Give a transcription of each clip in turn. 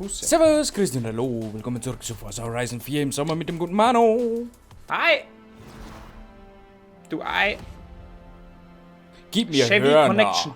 Fuß. Servus, Christian, hallo. Willkommen zurück zu Forza Horizon 4 im Sommer mit dem guten Mano. Hi! Du Ei! Gib mir Chevy Hörner. Connection.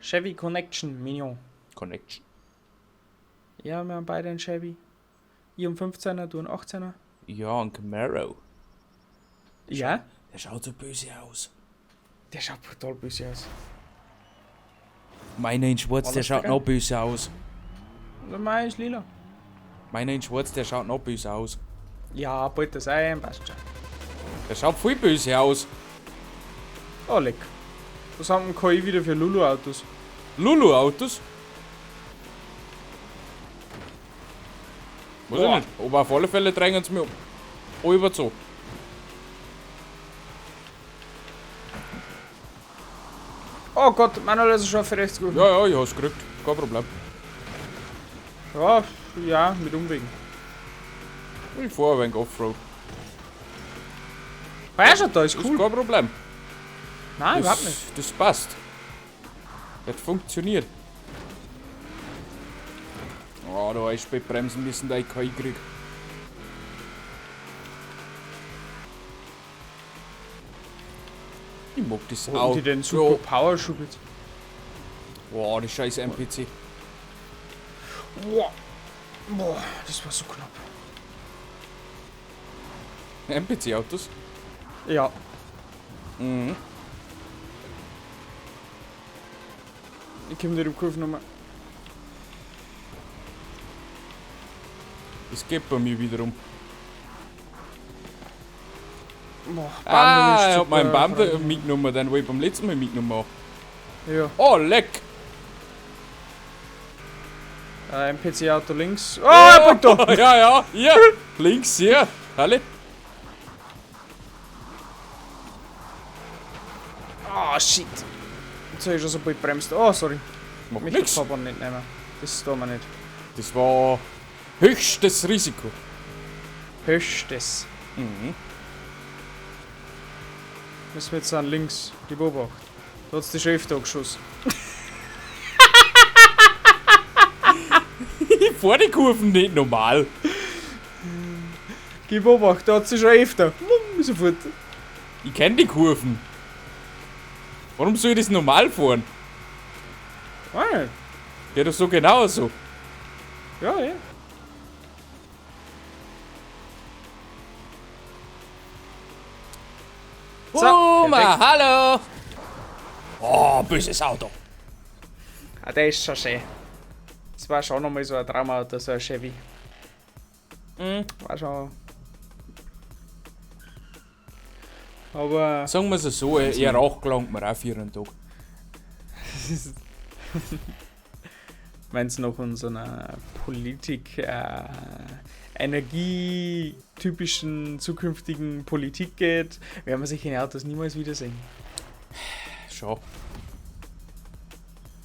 Chevy Connection, Mignon. Connection. Ja, wir haben beide einen Chevy. Ich einen 15er, du einen 18er. Ja, ein Camaro. Ja? Der schaut so böse aus. Der schaut brutal böse aus. Meiner in schwarz, der Alles schaut vegan? noch böse aus. Und mein ist lila. Meiner in schwarz, der schaut noch böse aus. Ja, bald das ein, passt schon. Der schaut voll böse aus. Oh, leck. Was haben wir KI wieder für Lulu-Autos? Lulu-Autos? Weiß ich Boah. nicht. Aber auf alle Fälle drängen sie mir um. Über so. Oh Gott, Manuel ist schon für rechts gut. Ja, ich hab's gekriegt. Kein Problem. Ja, ja, mit Umwegen. Ich fahr ein wenig Offroad. Ah ja, schon da, ist Ist cool. kein Problem. Nein, überhaupt nicht. Das passt. Das funktioniert. Oh, da ist Bremsen müssen da ich KI krieg. Ich mag das Wo haben Auto. die denn super Power schubelt? Wow, das scheiß NPC. Boah. Boah, das war so knapp. NPC-Autos? Ja. Mhm. Ich komm dir im Kurve nochmal. Das geht bei mir wiederum. Boah, Ich hab meinen Bumper mitgenommen, den wo ich beim letzten Mal mitgenommen habe. Ja. Oh, leck! NPC-Auto links. Oh, er bringt da! Ja, hier! Links, hier! Halle! Oh, shit. Jetzt hab ich schon so bald bremst. Oh, sorry. Macht Mich nix. das Fahrbahn nicht nehmen. Das tun wir nicht. Das war höchstes Risiko. Höchstes. Mhm. Müssen wir jetzt an links. Die Beobacht. Da hat's die Chef da geschossen. Ich fahr die Kurven nicht normal. Die Beobacht, da hat's die Chef da. Sofort. Ich kenn die Kurven. Warum soll ich das normal fahren? Ah, Geht doch so genauso. ja, ja. So, Oma, hallo! Oh, böses Auto. Ah, der ist schon schön. Das war schon nochmal so ein Traumauto, so ein Chevy. Mhm. War schon. Aber. Sagen wir es so, eher 8 gelangt mir auch 4 am Tag. Wenn es noch um so eine Politik, energietypischen zukünftigen Politik geht, werden wir sich in Autos niemals wiedersehen. Schon.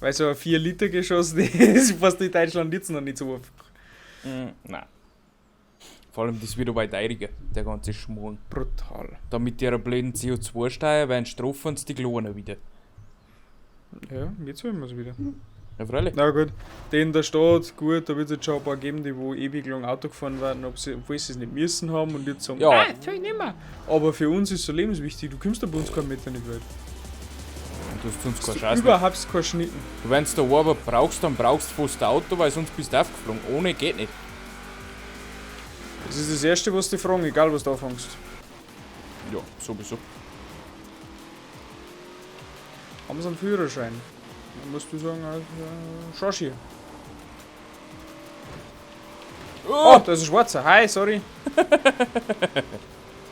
Weil so ein 4-Liter-Geschoss, das ist fast in Deutschland jetzt noch nicht so einfach. Nein. Vor allem das wieder bei Teiriger, der ganze Schmarrn. Brutal. Da mit ihrer blöden CO2-Steuer werden strafen uns die Klonen wieder. Ja, jetzt hören wir es wieder. Ja, freilich. Na gut, den der Stadt, gut, da wird es jetzt schon ein paar geben, die wo ewig lang Auto gefahren werden, obwohl sie es nicht müssen haben und jetzt sagen, Ja. soll ich nicht mehr. Aber für uns ist so lebenswichtig, du kommst da bei uns keinen Meter nicht weit. Du hast sonst Du keinen hast Scheiß. überhaupt keinen Schnitten. Wenn du da Arbeit brauchst, dann brauchst du fast ein Auto, weil sonst bist du aufgeflogen. Ohne geht nicht. Das ist das Erste, was die fragen, egal was du anfängst. Ja, sowieso. Haben sie einen Führerschein? Dann musst du sagen, schau hier. Oh, das ist ein Schwarzer. Hi, sorry.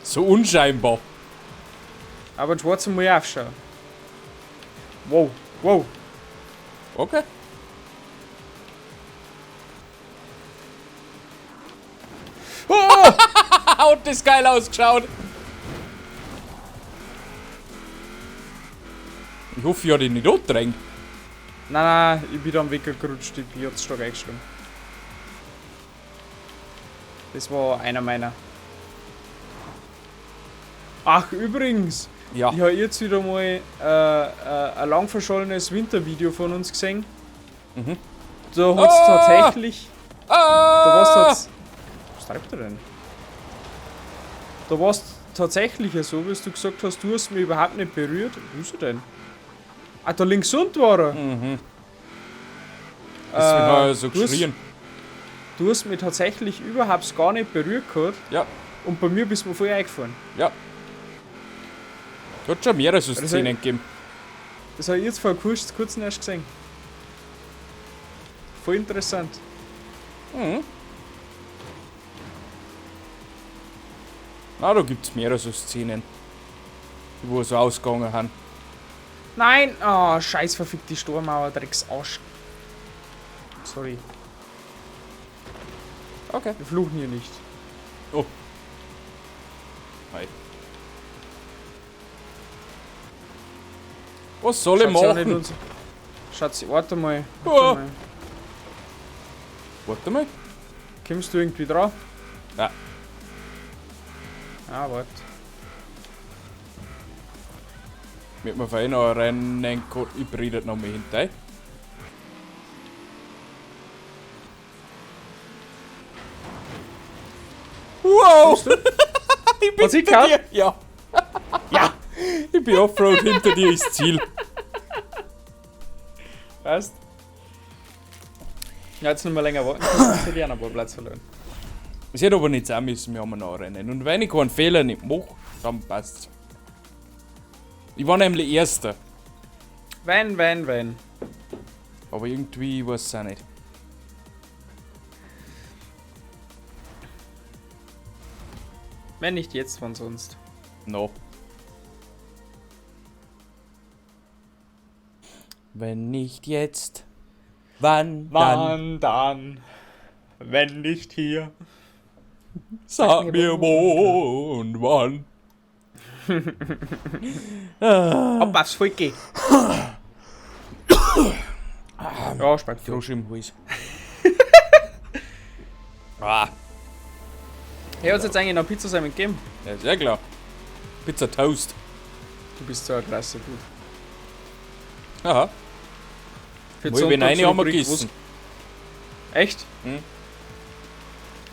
So unscheinbar. Aber ein Schwarzer muss ich aufschauen. Wow, wow. Okay. Oh! Hat das geil ausgeschaut. Ich hoffe, ich habe dich nicht angedrängt. Nein, ich bin da am Weg gerutscht, ich bin jetzt stark eingeschlagen. Das war einer meiner. Ach, übrigens, Ja. ich habe jetzt wieder mal ein lang verschollenes Wintervideo von uns gesehen. Mhm. Da hat's tatsächlich. Da war's Ah! was treibt er denn? Da war's tatsächlich so, wie du gesagt hast, du hast mich überhaupt nicht berührt. Wo ist er denn? Ah, da links unten war er. Mhm. Deswegen hat er so du hast- geschrien. Du hast mich tatsächlich überhaupt gar nicht berührt gehabt. Ja, Und bei mir bist du mir voll eingefahren. ja. Hat schon mehrere so Also- Szenen gegeben. Das habe ich jetzt vor kurzem erst gesehen. Voll interessant. Mhm. Na, da gibt's mehrere so Szenen, die wo so ausgegangen haben. Nein! Oh, scheiß verfickte Stormauer, Drecksarsch. Sorry, Okay. wir fluchen hier nicht. Oh. Hi. Was soll ich Schaut's auch nicht machen? uns- Schaut's, warte mal. Oh. Warte mal. Warte mal. Kommst du irgendwie drauf? Ja. Ah, warte. Mit mir fein noch rennen, ich breite noch mal hinterher. Wow! Ich bin Hat's hinter hingehauen? dir! Ja! Ja! Ich bin Offroad, hinter dir ist Ziel. Weißt? Ja, jetzt nicht mehr länger warten, sonst hätte ich auch noch ein paar Platz verloren. Es hätte aber nicht sein müssen, wir haben noch rennen. Und wenn ich keinen Fehler nicht mache, dann passt's. Ich war nämlich Erster. Wenn. Aber irgendwie weiß ich auch nicht. Wenn nicht jetzt, wann sonst. No. Wenn nicht jetzt, wann dann? dann? Wenn nicht hier. Sag mir wo und wann. Ab aufs Volke. Ja, spannend. Frosch im Hals. Ah, Hey, hat's jetzt eigentlich noch Pizza sein gegeben? ja, sehr klar. Pizza Toast. Du bist so ein krasser Dude. Aha. Für Mal wenn eine haben wir Sonntag so gegessen. Echt? Hm.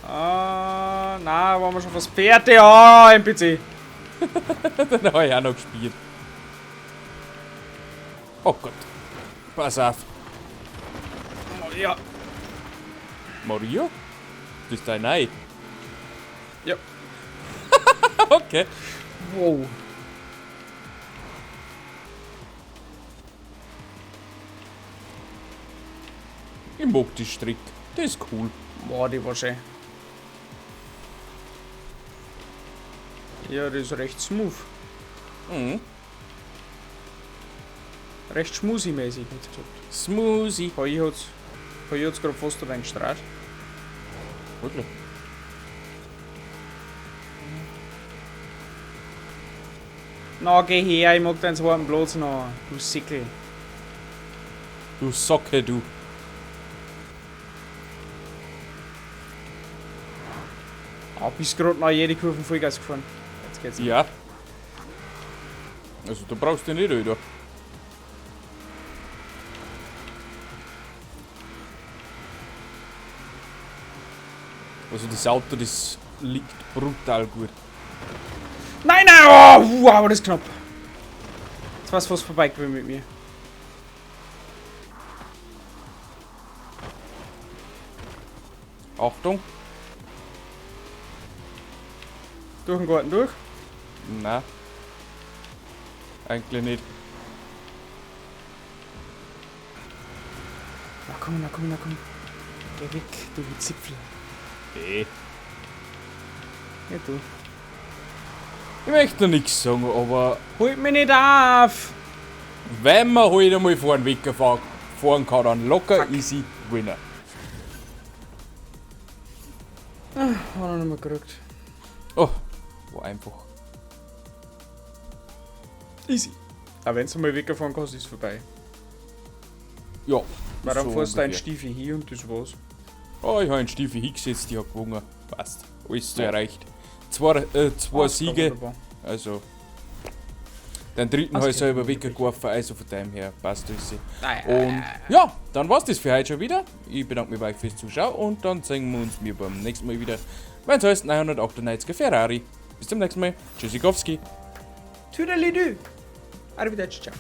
Ah, na, waren wir schon fast fertig. Ah, NPC. Dann habe ich auch noch gespielt. Oh Gott. Pass auf. Ja. Maria? Das ist dein Ei. Ja. Okay. Wow. Ich mag die Strick. Das ist cool. Boah, die war schön. Ja, das ist recht smooth. Mhm. Recht schmusi-mäßig, hätte ich gesagt. Smoothie. Bei ihr hat's gerade fast ein wenig gestrahlt. Wirklich? Na, geh her, ich mag deinen zweiten Platz noch, du Sickel. Du Socke, du. Ah, bist gerade noch jede Kurve Vollgas gefahren. Jetzt geht's. Ja. Also, du brauchst den nicht, oder? Also, das Auto, das liegt brutal gut. Nein, nein! Oh, wow, das ist knapp. Jetzt war es fast vorbei gewesen mit mir. Achtung. Durch den Garten durch. Nein. Eigentlich nicht. Na komm, na komm, na komm. Geh weg, du Zipfel. Nee. Ja, du. Ich möchte nichts sagen, aber Holt mich nicht auf! wenn man halt einmal vor den Weg fahren kann, dann locker easy Winner. Hat er nicht mehr gerückt. Oh, war einfach. Easy. Aber wenn du mal weggefahren kannst, ist es vorbei. Ja. Warum so fährst du deinen ungefähr. Stiefel hier und das war's? Oh, ich habe einen Stiefel hingesetzt, ich habe gewonnen. Passt. Alles so erreicht. Zwei Passt, Siege, wunderbar. also Den dritten habe ich Okay. selber weggeworfen, also von dem her passt das. Nein. Und ja, dann war's das für heute schon wieder. Ich bedanke mich bei euch fürs Zuschauen und dann sehen wir uns beim nächsten Mal wieder, wenn es heißt 998er Ferrari. Bis zum nächsten Mal. Tschüssikowski. Tüdelidü. Arrivederci, ciao.